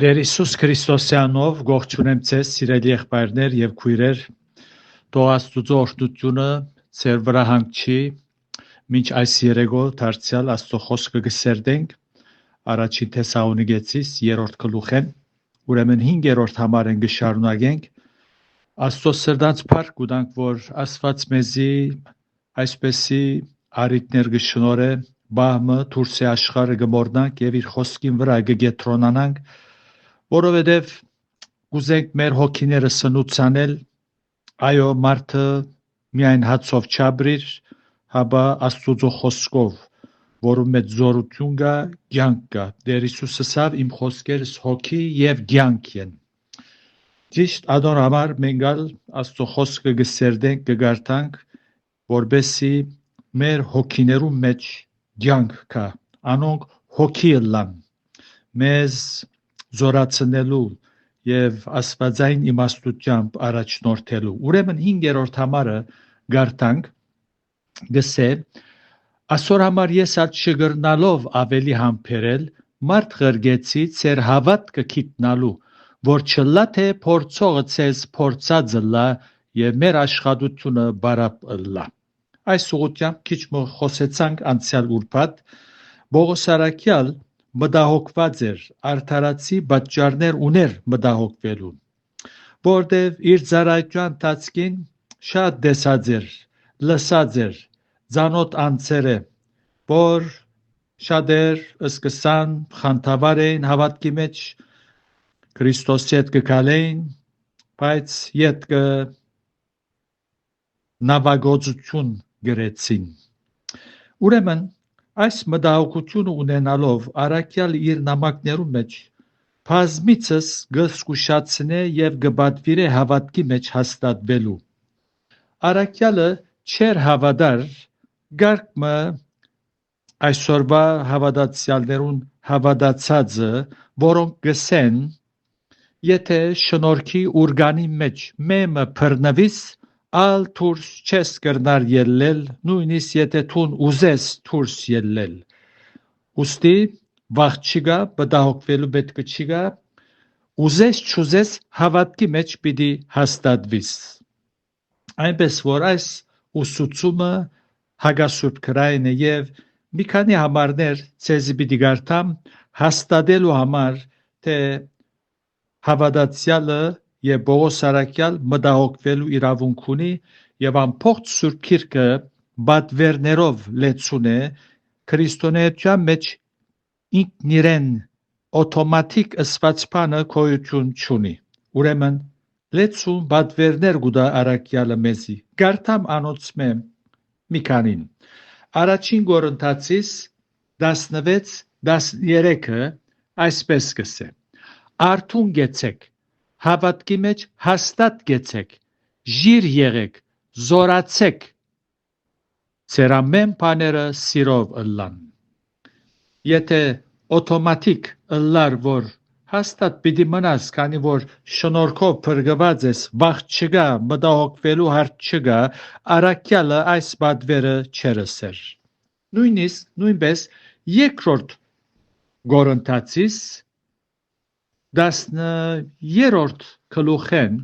Դեր Հիսուս Քրիստոսյանով ողջունեմ ձեզ սիրելի եղբայրներ եւ քույրեր, թող Աստծո օրհնությունը ձեր վրա հանգչի, մինչ այս երեկո դարձյալ Աստծո խոսքը կսերդենք առաջին Թեսաղոնիկեցիս 3-րդ գլուխեն, ուրեմն 5-րդ համարեն կշարունակենք, Աստծո սրտանց փառք կուտանք, որ Աստված մեզի այսպեսի արիտներ կշնորհե, բահմը դուրս է աշխարհը կմորնանք եւ իր խոսքին վրա կգետրոնանանք, որովհետև կուզենք մեր հոգիները սնուցանել, այո, մարդը միայն հացով չաբրիր, հաբա Աստծո խոսքով, որում մեծ զորություն կա, կյանք կա։ Տեր Հիսուսը ասավ, իմ խոսքերս հոգի եւ կյանք են։ Ճիշտ ադոր համար մենք Աստծո խոսքը կսերդենք, կգարտանք, որբեսի մեր հոգիներու մեջ կյանք կա, անոնք հոգի լան, մեզ զորացնելու եւ աստվածային իմաստությամբ առաջնորդելու։ Ուրեմն 5-րդ համարը գարտանք գսե ասոր համար ես ալ չգրնալով ավելի համբերել մարդ ղրգեցի ծեր հավատքը գիտնալու որ չլա թե փորձողը ցեզ փորձածը լա եւ մեր աշխատությունը բարապ լա։ Այս ուղղությամբ քիչ խոսեցանք անցյալ ուրբաթ Բողոս Արաքյալ մտահոգված էր արդարացի պատճառներ ուներ մտահոգվելու, որտև իր ծառայության ընթացքին շատ դեսած էր, լսած էր, ծանոթ անձեր է, որ շատեր սկսան խանդավառ էին հավատքի մեջ, Քրիստոսի հետ կգալեին, բայց ետքը նավագործություն գրեցին։ Ուրեմն այս մտահոգությունը ունենալով Արաքյալ իր նամակներու մեջ բազմիցս գսկուշացնե եւ գբադվիրե հավատքի մեջ հաստատվելու։ Արաքյալը չեր հավատար գարկմը այսօրվա հավատացյալներուն հավատացածը, որոնք գսեն, եթե շնորհքի ուրգանի մեջ մեմը բռնվիս ալ դուրս չես կրնար ելնել, նույնիսկ եթե թուն ուզես դուրս ելնել։ Ուստի վաղ չկա, մտահոգվելու պետք չկա, ուզես չուզես հավատքի մեջ պիտի հաստատվիս։ Այնպես որ այս ուսուցումը հագասուրբ քրային է եւ մի քանի համարներ ցեզի պիտի գարտամ հաստատելու համար, թե հավատացյալը եւ Բողոս Արաքյալ մտահոգվելու իրավունք ունի եւ ամբողջ Սուրբ Գիրքը բադվերներով լեցուն է քրիստոնեության մեջ ինքն իրեն օտոմատիկ ըսվածփանը գոյություն չունի։ Ուրեմն լեցուն բադվերներ գուտա Արաքյալը մեզի գարտամ անոցմե մի քանին առաջին Կորինթացիս 16:13-ը այսպես կսե արթուն գեցեք հավատքի մեջ հաստատ գեցեք, ժիր եղեք, զորացեք, ձեր ամեն բաները սիրով ըլլան։ Եթե օտոմատիկ ըլլար, որ հաստատ պիտի մնաս, քանի որ շնորհքով փրկված ես, վաղ չկա, մտահոգվելու հարց չկա, Արաքյալը այս բադվերը չերսեր։ Նույնպես երկրորդ Կորինթացիս 10-րդ գլուխեն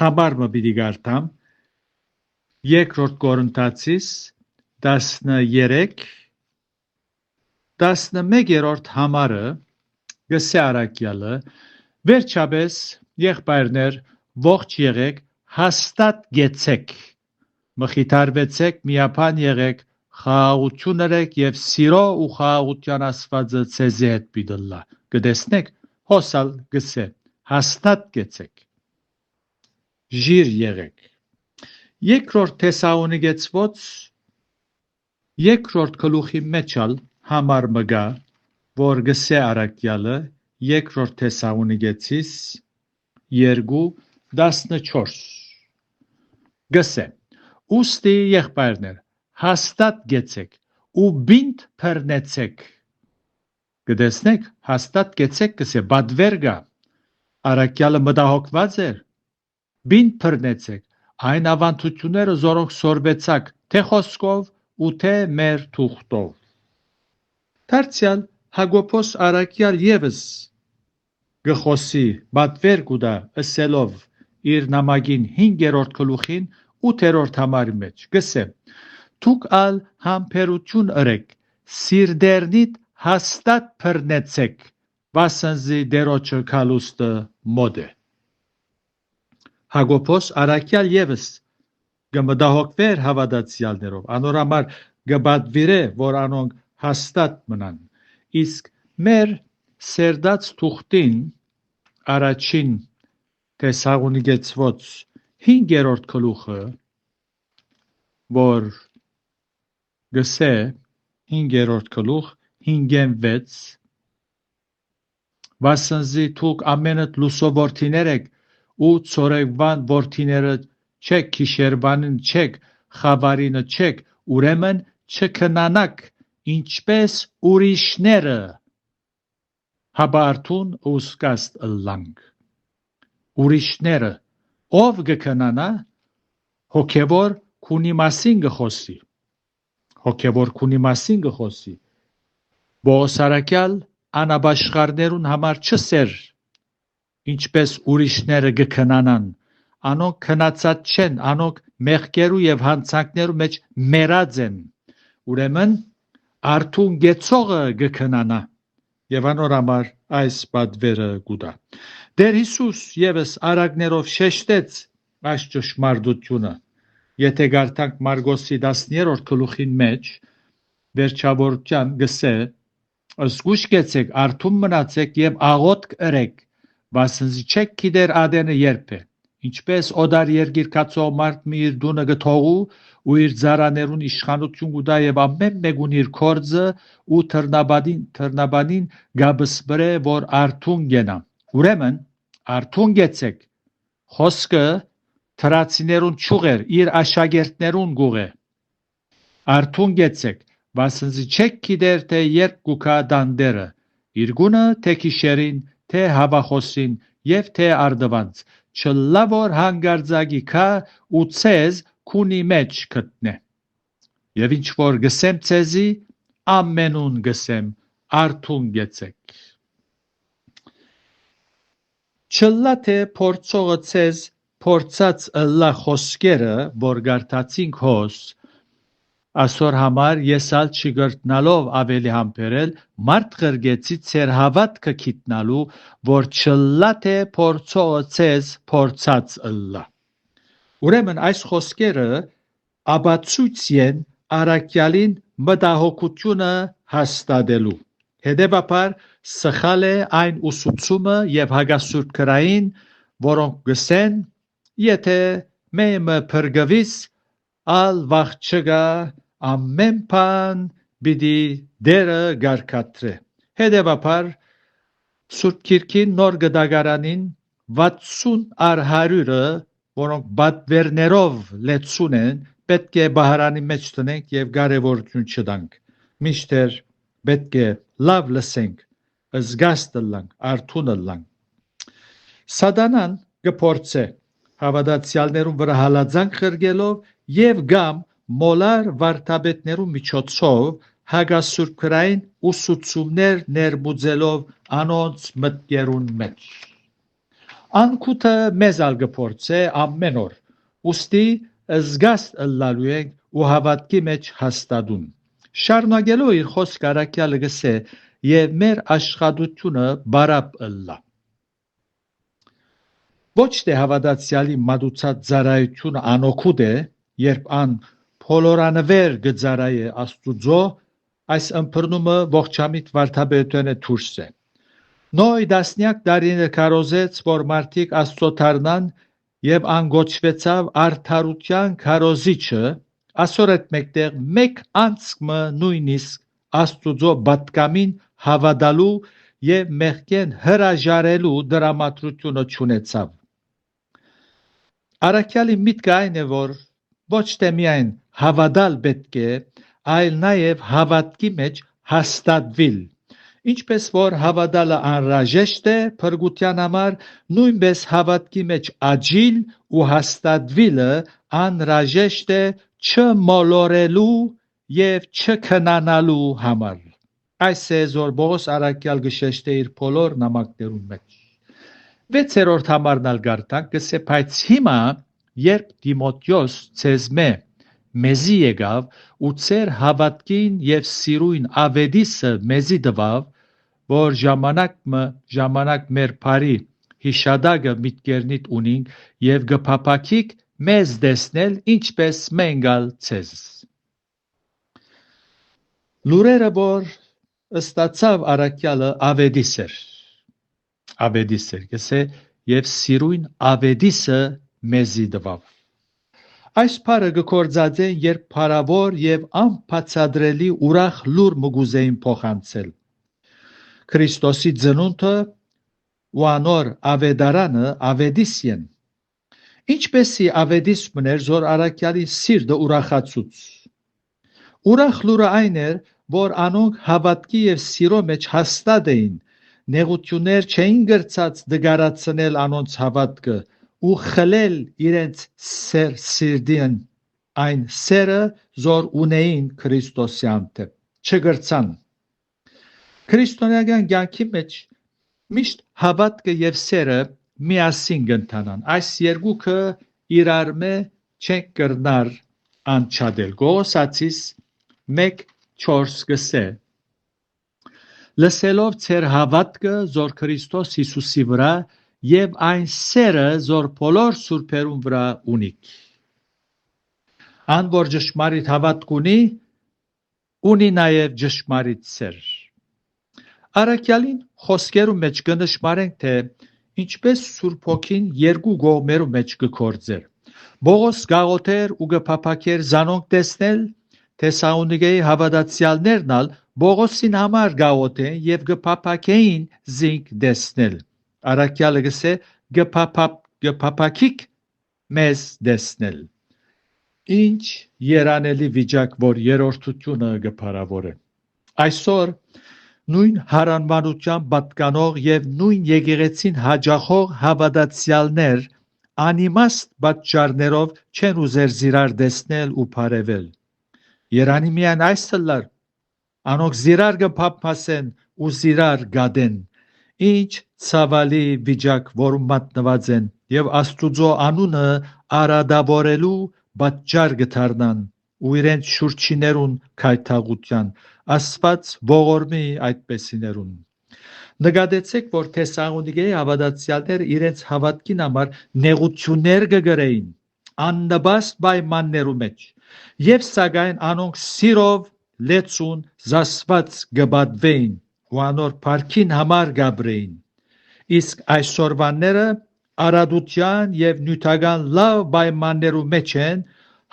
համարը պիտի գարտամ երկրորդ Կորինթացիս 13-11-րդ համարը գսե Արաքյալը վերջապես եղբայրներ ողջ եղեք հաստատ գեցեք մխիթարվեցեք միապան եղեք խաղաղություն ըրեք եւ սիրո ու խաղաղության Աստվածը ցեզի հետ պիտի լա կտեսնեք հոսալ գսե հաստատ գեցեք ժիր եղեք երկրորդ Թեսաղոնիկեցոց երկրորդ գլուխի մեջալ համար մգա որ գսե Արաքյալը երկրորդ Թեսաղոնիկեցիս 2:14 գսե ուստի եղբայրներ հաստատ գեցեք ու բինտ բռնեցեք կտեսնեք հաստատ գեցեք կսե բադվերգա Արաքյալը մտահոգված էր բինտ բռնեցեք այն ավանդությունները զորոնք սորվեցաք թե խոսքով ու թե մեր թուղթով Դարձյալ Հակոբոս Արաքյալ եւս գխոսի բատվեր գուդա ըսելով իր նամակին 5-րդ գլուխին 8-րդ համարի մեջ գսե դուք ալ համբերություն ըրեք սիրդերնիդ հաստատ բռնեցեք վասնզի դերոջը քալուստը մոդ է Հակոբոս արաքյալ ևս գմդահոգվեր հավատացյալներով անորամար գբատվիրե որ անոնք հաստատ մնան իսկ մեր սերդած թուղթին առաջին Թեսաղոնիկեցվոց 5-րդ գլուխը որ գսե 5-րդ գլուխ 5-6 վասնզի դուք ամենդ լուսով որդիներ եք ու ծորեգվան որդիները չեք քիշերբանին չեք խավարինը չեք ուրեմն չքնանաք ինչպես ուրիշները հաբարտուն ուսկաստ ըլլանք ուրիշները ով գքնանա հոգևոր քունի մասին գխոսի հոգևոր քունի մասին գխոսի Բողոսարակյալ անաբաշխարներուն համար չսեր ինչպես ուրիշները գքնանան անոնք քնացած չեն անոնք մեղքերու եւ հանցանքներու մեջ մերած են ուրեմն արթուն գեցողը գքնանա եւ անորամար այս բադվերը գուտա Դեր Հիսուս եւս արագներով շեշտեց այս ճշմարտությունը եթե գարտանք Մարգոսի 10-րդ գլուխին մեջ վերջավորության գսե զգուշ գեցեք արթուն մնացեք եւ աղոթք ըրեք վասնզի չեք գիտեր ադենը երբ է ինչպես օդար երգիր կացող մարդ մի իր դունը գթողու ու իր ծառաներուն իշխանություն գուտա եւ ամեն մեկուն իր կորձը ու թռնաբանին գաբսբրե որ արթուն գենա ուրեմն արթուն գեցեք խոսքը թրացիներուն ճուղեր իր աշակերտներուն գուղե արթուն գեցեք վասնզի չեք գիտեր թե երբ գուքա դանդերը իր գունը թե քիշերին թե հավախոսին եւ թե արդվանց չլա որ հանգարձակի քա ու ցեզ քունի մեջ գտնե եւ ինչ որ գսեմ ցեզի ամենուն գսեմ արթուն գեցեք չլա թե փորձողը ցեզ փորձած ըլլա խոսքերը որ գարտացինք հոս Ասոր համար եսալ չգրտնալով ավելի համբերել մարդ ղրգեցի ծեր հավատքը գիտնալու որ չլա թե փորձողը ցեզ փորձած ըլլա ուրեմն այս խոսքերը աբացույց են արաքյալին մտահոգությունը հաստատելու հետևաբար սխալ է այն ուսուցումը եւ հագասուրբ քրային որոնք գսեն եթե մեմը փրկվիս ալ վախ չգա ամեն բան պիտի դերը գարկատրե հետևաբար Սուրբ Քիրքին նոր գդագարանին 60 առ 100-ը որոնք բադվերներով լեցուն են պետք է բահարանի մեջ տնենք եւ կարեւորություն չտանք միշտեր պետք է լավ լսենք զգաստ լանք արթուն լանք Սատանան գփորձե հավատացյալներուն վրա հալածանք խրգելով եւ գամ մոլար վարդապետներու միջոցով հագասուրբ քրային ուսուցումներ ներմուծելով անոնց մտքերուն մեջ Անքութը մեզ ալ գփորձե ամեն օր ուստի զգաստ ըլլալու ենք ու հավատքի մեջ հաստատուն շարունակելով իր խոսք արաքյալը գսե եւ մեր աշխատությունը բարապ ըլլա Ոչ թե հավատացյալի մատուցած ծառայությունը անօգուտ է երբ ան փոլորանվեր գծարայե աստուծո այս ըմբռնումը ողջամիտ վարդապետությունը դուրս է Նոյ դասնյակ դարիներ կարոզեց որ մարդիկ աստծո դառնան եւ անգոչվեցավ արդարության քարոզիչը ասոր այդ մեկտեղ մեկ անցկը նույնիսկ աստուծո բատկամին հավատալու եւ մեղքեն հրաժարելու դրամատրությունը չունեցավ Արաքյալի միտքը այն է որ ոչ թե միայն հավատալ պետք է այլ նաեւ հավատքի մեջ հաստատվել ինչպես որ հավատալը անհրաժեշտ է փրկության համար նույնպես հավատքի մեջ աճիլ ու հաստատվելը անհրաժեշտ է չմոլորելու եւ չքնանալու համար այս է զոր Բողոս արաքյալ գշեշտե իր բոլոր նամակներուն մեջ 6-րդ համարն ալ գարտանք գսե բայց հիմա երբ Տիմոթեոս ցեզմե մեզի եկավ ու ծեր հավատքին եւ սիրույն ավետիսը մեզի տվավ որ ժամանակ մեր բարի հիշադակը միտքերնիդ ունինք եւ գփափակիկ մեզ դեսնել ինչպես մենգալ ցեզ լուրերը որ ըստացավ արաքյալը ավետիսեր գսե եւ սիրույն ավետիսը մեզի տվավ Այս բարը գործած է երբ փարավոր եւ անբացատրելի ուրախ լուր մգուզեին փոխանցել Քրիստոսի ծնունդը ու անոր ավետարանը ավետիսին ինչպեսի ավետիս մներ զոր արաքյալի սիրտը ուրախացուց ուրախ լուրը այն էր որ անոնք հավատքի եւ սիրո մեջ հաստատ էին նեղություններ չէին գրծած դգարացնել անոնց հավատքը ու խլել իրենց սիրտին այն սերը զոր ունեին Քրիստոսյան չգրցան Քրիստոնեական կյանքի մեջ միշտ հավատքը եւ սերը միասին գտնան այս երկուքը իրար մե չեն կրնար անչադել Գողոսացիս 1:4 գսե Լսելով ծեր հավատքը զոր Քրիստոս Հիսուսի վրա եւ այն սերը զոր բոլոր սուրբերուն վրա ունիք Ան որ ճշմարիտ հավատք ունի նաեւ ճշմարիտ սեր Արաքյալին խոսքերու մեջ կնշմարենք թե ինչպես Սուրբ Հոգին երկու կողմերու մեջ կգործեր Բողոս գաղութեր ու գփափակեր զանոնք տեսնել Թեսաղոնիկեի հավատացյալներն ալ Բողոսին համար գաղութեն եւ գփափակեին զինք տեսնել Արաքյալը գսե գփափակիկ մեզ տեսնել Ինչ երանելի վիճակ որ երրորդությունը գփարավոր է Այսօր նույն հարանմանության պատկանող եւ նույն եկեղեցին հաջախող հավատացյալներ անիմաստ պատճառներով չեն ուզեր զիրար տեսնել ու բարևել Երանի միայն այսօր անոնք զիրար կփափասեն ու զիրար գադեն Ինչ ցավալի վիճակ որում մատնված են եւ Աստուծո անունը արադավորելու պատճառ գդառնան ու իրենց շուրջիներուն քայթաղության Աստված ողորմի այդպեսիներուն Նկատեցեք որ Թեսաղոնիկեի հավատացյալները իրենց հավատքին համար նեղություններ կգրեին աննպաստ պայմաններու մեջ եւ սակայն անոնք սիրով լեցուն զասված կպատվեին ու անոր փառքին համար գաբրեին իսկ այսօրվանները արադության եւ նյութական լավ պայմաններու մեջ են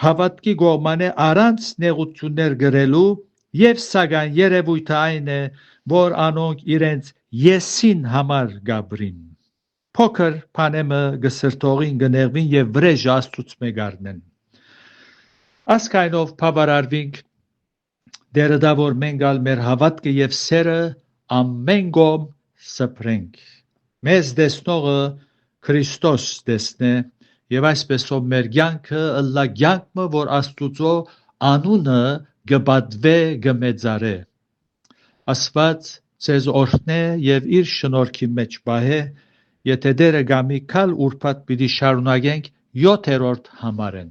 հավատքի կողմանը առանց նեղություններ գրելու եւ սակայն երևույթը այն է որ անոնք իրենց եսին համար գաբրին փոքր բանեմը գսրտողին գներվին եւ վրեժ Աստծուց մեկարնեն ասկայնով բավարարվինք դերը որ մենք ալ մեր հավատքը եւ սերը ամեն կողմ սփրենք մեզ դեսնողը Քրիստոս դեսնե եւ այսպեսով մեր կյանքը ըլլա կյանքը որ Աստուծո անունը գպատվե գմեծարե Աստված ցեզ օրհնե եւ իր շնորհքի մեջ պահե եթե դերը գամի քալ ուրփատ պիտի շարունակենք 7-րդ համարեն